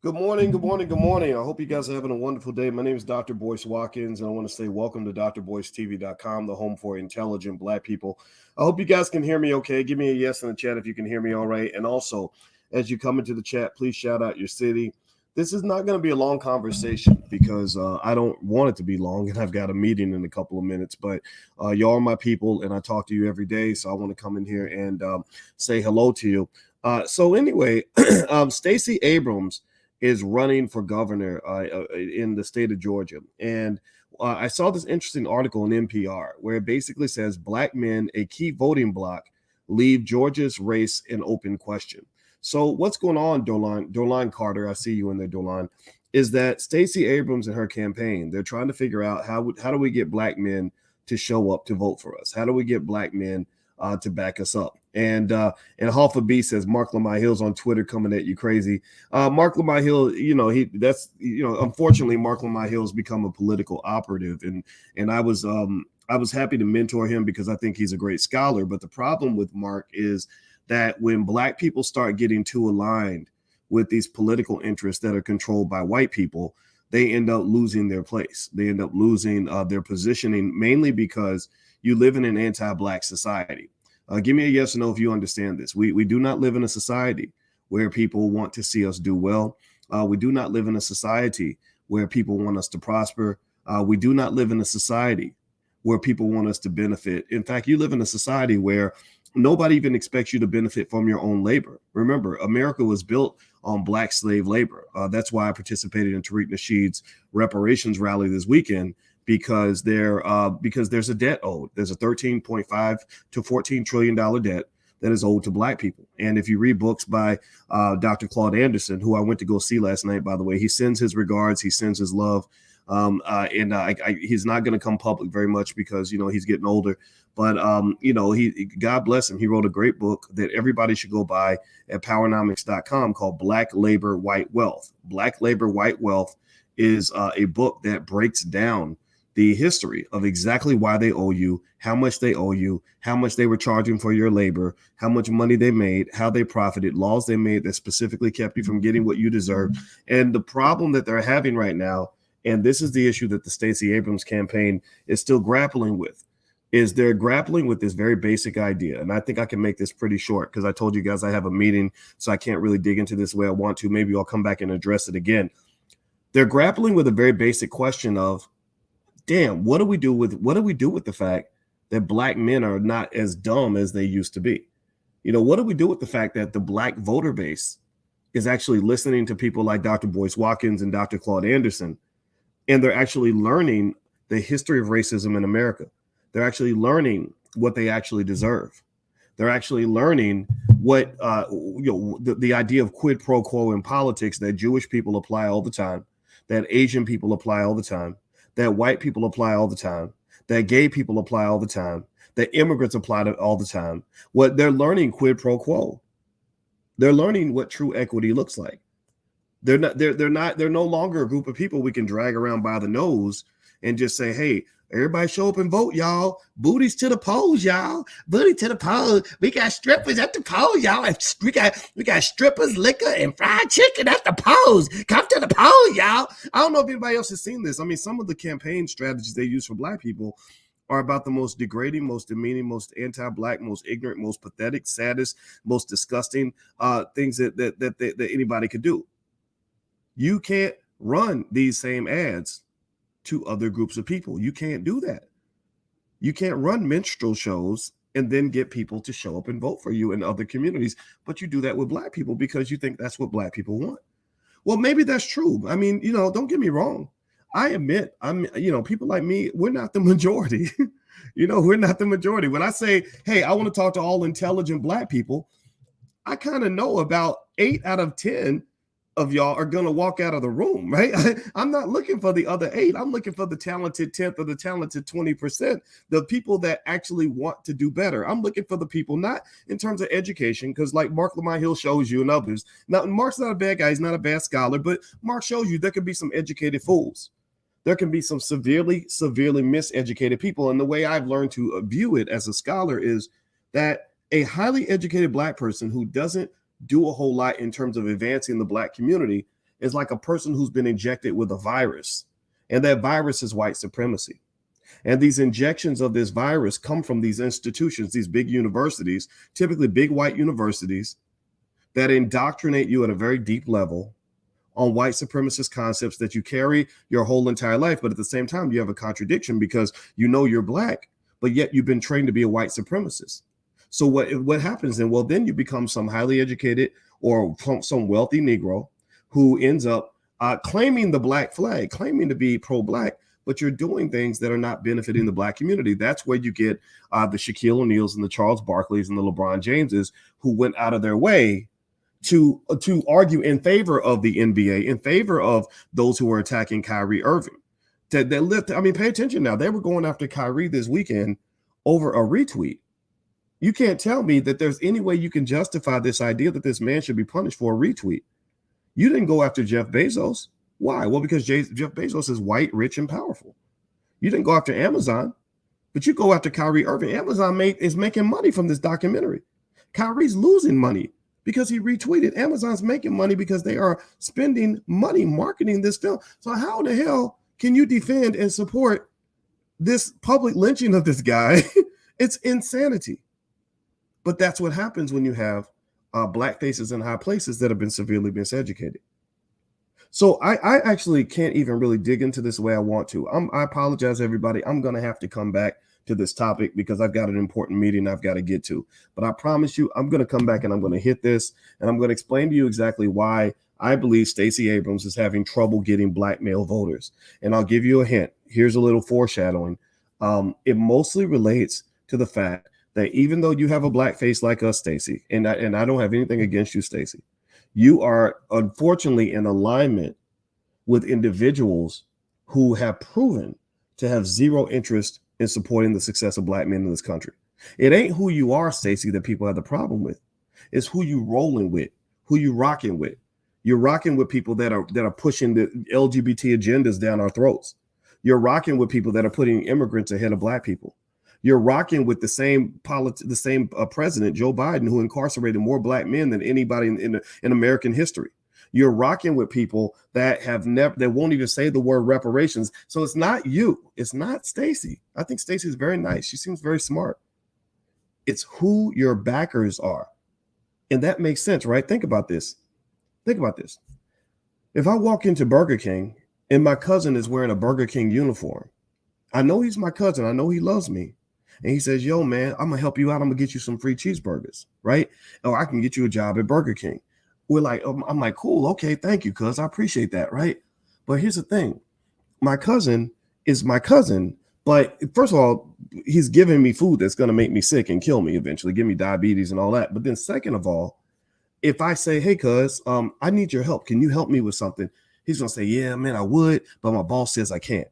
Good morning, good morning, good morning. I hope you guys are having a wonderful day. My name is Dr. Boyce Watkins, and I want to say welcome to drboycetv.com, the home for intelligent Black people. I hope you guys can hear me okay. Give me a yes in the chat if you can hear me all right. And also, as you come into the chat, please shout out your city. This is not going to be a long conversation because I don't want it to be long, and I've got a meeting in a couple of minutes. But y'all are my people, and I talk to you every day, so I want to come in here and say hello to you. So anyway, Stacey Abrams is running for governor in the state of Georgia. And I saw this interesting article in NPR where it basically says Black men, a key voting bloc, leave Georgia's race an open question. So what's going on, Dolan Carter? I see you in there, Dolan. Is that Stacey Abrams and her campaign? They're trying to figure out how do we get Black men to show up to vote for us? How do we get Black men to back us up? And Hoffa B says Mark Lamar Hill's on Twitter coming at you crazy. Mark Lamar Hill, unfortunately Mark Lamar Hill's become a political operative, and I was happy to mentor him because I think he's a great scholar. But the problem with Mark is that when Black people start getting too aligned with these political interests that are controlled by white people, they end up losing their place. They end up losing their positioning, mainly because you live in an anti-Black society. Give me a yes or no if you understand this. We do not live in a society where people want to see us do well. We do not live in a society where people want us to prosper. We do not live in a society where people want us to benefit. In fact, you live in a society where nobody even expects you to benefit from your own labor. Remember, America was built on Black slave labor. That's why I participated in Tariq Nasheed's reparations rally this weekend, because there's a debt owed. There's a $13.5 to $14 trillion debt that is owed to Black people. And if you read books by Dr. Claude Anderson, who I went to go see last night, by the way, he sends his regards, he sends his love. He's not going to come public very much because, he's getting older. But, God bless him. He wrote a great book that everybody should go buy at powernomics.com called Black Labor, White Wealth. Black Labor, White Wealth is a book that breaks down the history of exactly why they owe you, how much they owe you, how much they were charging for your labor, how much money they made, how they profited, laws they made that specifically kept you from getting what you deserve. And the problem that they're having right now, and this is the issue that the Stacey Abrams campaign is still grappling with, is they're grappling with this very basic idea. And I think I can make this pretty short because I told you guys I have a meeting, so I can't really dig into this the way I want to. Maybe I'll come back and address it again. They're grappling with a very basic question of, damn, what do we do with the fact that Black men are not as dumb as they used to be? What do we do with the fact that the Black voter base is actually listening to people like Dr. Boyce Watkins and Dr. Claude Anderson, and they're actually learning the history of racism in America? They're actually learning what they actually deserve. They're actually learning what the idea of quid pro quo in politics that Jewish people apply all the time, that Asian people apply all the time, that white people apply all the time, that gay people apply all the time, that immigrants apply to all the time. What they're learning, quid pro quo. They're learning what true equity looks like. They're no longer a group of people we can drag around by the nose and just say, hey, everybody show up and vote, y'all. Booties to the polls, y'all. Booty to the polls. We got strippers at the polls, y'all. We got strippers, liquor, and fried chicken at the polls. Come to the polls, y'all. I don't know if anybody else has seen this. I mean, some of the campaign strategies they use for Black people are about the most degrading, most demeaning, most anti-Black, most ignorant, most pathetic, saddest, most disgusting things that anybody could do. You can't run these same ads to other groups of people. You can't do that. You can't run minstrel shows and then get people to show up and vote for you in other communities. But you do that with Black people because you think that's what Black people want. Well, maybe that's true. I mean, don't get me wrong. I admit, people like me, we're not the majority. We're not the majority. When I say, hey, I want to talk to all intelligent Black people, I kind of know about 8 out of 10 of y'all are going to walk out of the room, right? I'm not looking for the other 8. I'm looking for the talented 10th or the talented 20%, the people that actually want to do better. I'm looking for the people, not in terms of education, because like Mark Lamar Hill shows you and others. Now, Mark's not a bad guy. He's not a bad scholar, but Mark shows you there can be some educated fools. There can be some severely miseducated people. And the way I've learned to view it as a scholar is that a highly educated Black person who doesn't do a whole lot in terms of advancing the Black community is like a person who's been injected with a virus, and that virus is white supremacy. And these injections of this virus come from these institutions, these big universities, typically big white universities, that indoctrinate you at a very deep level on white supremacist concepts that you carry your whole entire life. But at the same time, you have a contradiction because you know you're Black, but yet you've been trained to be a white supremacist. So what happens then? Well, then you become some highly educated or some wealthy Negro who ends up claiming the Black flag, claiming to be pro-Black, but you're doing things that are not benefiting the Black community. That's where you get the Shaquille O'Neals and the Charles Barkleys and the LeBron Jameses who went out of their way to argue in favor of the NBA, in favor of those who were attacking Kyrie Irving. Pay attention now. They were going after Kyrie this weekend over a retweet. You can't tell me that there's any way you can justify this idea that this man should be punished for a retweet. You didn't go after Jeff Bezos. Why? Well, because Jeff Bezos is white, rich, and powerful. You didn't go after Amazon, but you go after Kyrie Irving. Amazon is making money from this documentary. Kyrie's losing money because he retweeted. Amazon's making money because they are spending money marketing this film. So how the hell can you defend and support this public lynching of this guy? It's insanity. But that's what happens when you have Black faces in high places that have been severely miseducated. So I actually can't even really dig into this the way I want to. I apologize, everybody. I'm going to have to come back to this topic because I've got an important meeting I've got to get to. But I promise you, I'm going to come back and I'm going to hit this, and I'm going to explain to you exactly why I believe Stacey Abrams is having trouble getting Black male voters. And I'll give you a hint. Here's a little foreshadowing. It mostly relates to the fact that even though you have a Black face like us, Stacey, and I don't have anything against you, Stacey, you are unfortunately in alignment with individuals who have proven to have zero interest in supporting the success of Black men in this country. It ain't who you are, Stacey, that people have the problem with. It's who you rolling with, who you rocking with. You're rocking with people that are pushing the LGBT agendas down our throats. You're rocking with people that are putting immigrants ahead of Black people. You're rocking with the same president, Joe Biden, who incarcerated more Black men than anybody in American history. You're rocking with people that won't even say the word reparations. So it's not you. It's not Stacey. I think Stacey is very nice. She seems very smart. It's who your backers are. And that makes sense, right? Think about this. If I walk into Burger King and my cousin is wearing a Burger King uniform, I know he's my cousin. I know he loves me. And he says, yo, man, I'm going to help you out. I'm going to get you some free cheeseburgers, right? Or I can get you a job at Burger King. I'm like, cool. Okay, thank you, cuz I appreciate that, right? But here's the thing. My cousin is my cousin. But first of all, he's giving me food that's going to make me sick and kill me eventually, give me diabetes and all that. But then second of all, if I say, hey, cuz, I need your help. Can you help me with something? He's going to say, yeah, man, I would. But my boss says I can't.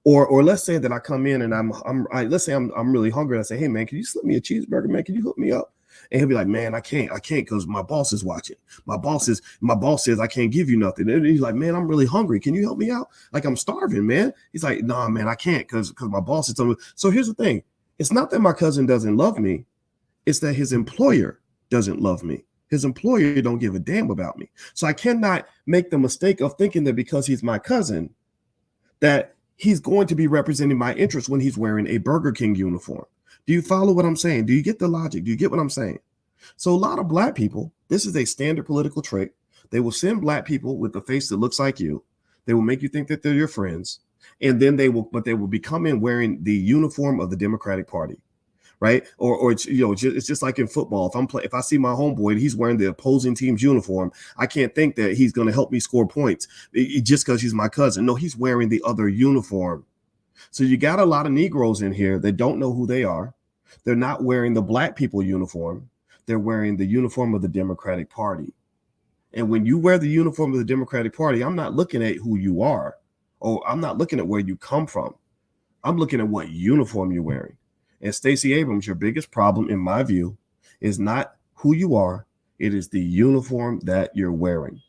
Or let's say that I come in and let's say I'm really hungry. And I say, hey man, can you slip me a cheeseburger, man? Can you hook me up? And he'll be like, man, I can't because my boss is watching. My boss says I can't give you nothing. And he's like, man, I'm really hungry. Can you help me out? Like I'm starving, man. He's like, nah, man, I can't because my boss is telling me. So here's the thing. It's not that my cousin doesn't love me. It's that his employer doesn't love me. His employer don't give a damn about me. So I cannot make the mistake of thinking that because he's my cousin, that he's going to be representing my interests when he's wearing a Burger King uniform. Do you follow what I'm saying? Do you get the logic? Do you get what I'm saying? So a lot of Black people, this is a standard political trick. They will send Black people with a face that looks like you. They will make you think that they're your friends. And then they will be coming wearing the uniform of the Democratic Party. Right. Or it's, it's just like in football. If I see my homeboy, he's wearing the opposing team's uniform, I can't think that he's going to help me score points just because he's my cousin. No, he's wearing the other uniform. So you got a lot of Negroes in here that don't know who they are. They're not wearing the Black people uniform. They're wearing the uniform of the Democratic Party. And when you wear the uniform of the Democratic Party, I'm not looking at who you are, or I'm not looking at where you come from. I'm looking at what uniform you're wearing. And Stacey Abrams, your biggest problem, in my view, is not who you are. It is the uniform that you're wearing.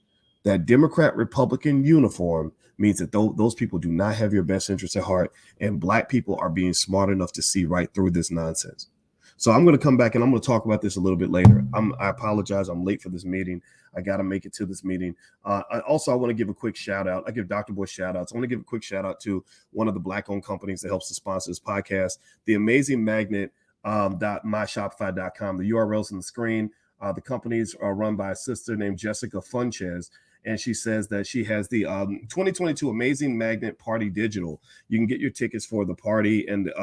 That Democrat-Republican uniform means that those people do not have your best interests at heart, and Black people are being smart enough to see right through this nonsense. So I'm going to come back and I'm going to talk about this a little bit later. I apologize. I'm late for this meeting. I got to make it to this meeting. I want to give a quick shout out. I give Dr. Boy shout outs. I want to give a quick shout out to one of the Black owned companies that helps to sponsor this podcast, the Amazing Magnet, .myshopify.com. The URL's on the screen. The companies are run by a sister named Jessica Funchez, and she says that she has the 2022 Amazing Magnet Party Digital. You can get your tickets for the party, and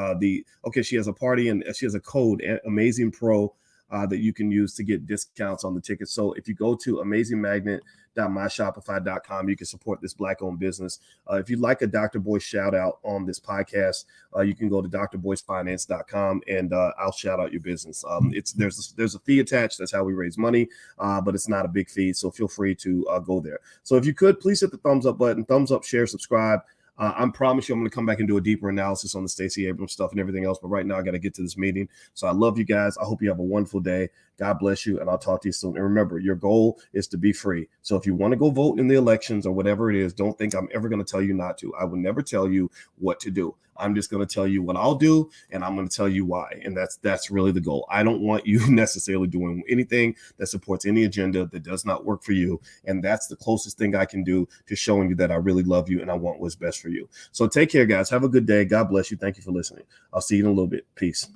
she has a party, and she has a code, Amazing Pro, that you can use to get discounts on the tickets. So if you go to amazingmagnet.myshopify.com, you can support this Black-owned business. If you'd like a Dr. Boy shout out on this podcast, you can go to drboysfinance.com and I'll shout out your business. There's a fee attached. That's how we raise money, but it's not a big fee. So feel free to go there. So if you could, please hit the thumbs up button, thumbs up, share, subscribe. I promise you I'm going to come back and do a deeper analysis on the Stacey Abrams stuff and everything else. But right now, I got to get to this meeting. So I love you guys. I hope you have a wonderful day. God bless you. And I'll talk to you soon. And remember, your goal is to be free. So if you want to go vote in the elections or whatever it is, don't think I'm ever going to tell you not to. I will never tell you what to do. I'm just going to tell you what I'll do, and I'm going to tell you why. And that's really the goal. I don't want you necessarily doing anything that supports any agenda that does not work for you. And that's the closest thing I can do to showing you that I really love you and I want what's best for you. So take care, guys. Have a good day. God bless you. Thank you for listening. I'll see you in a little bit. Peace.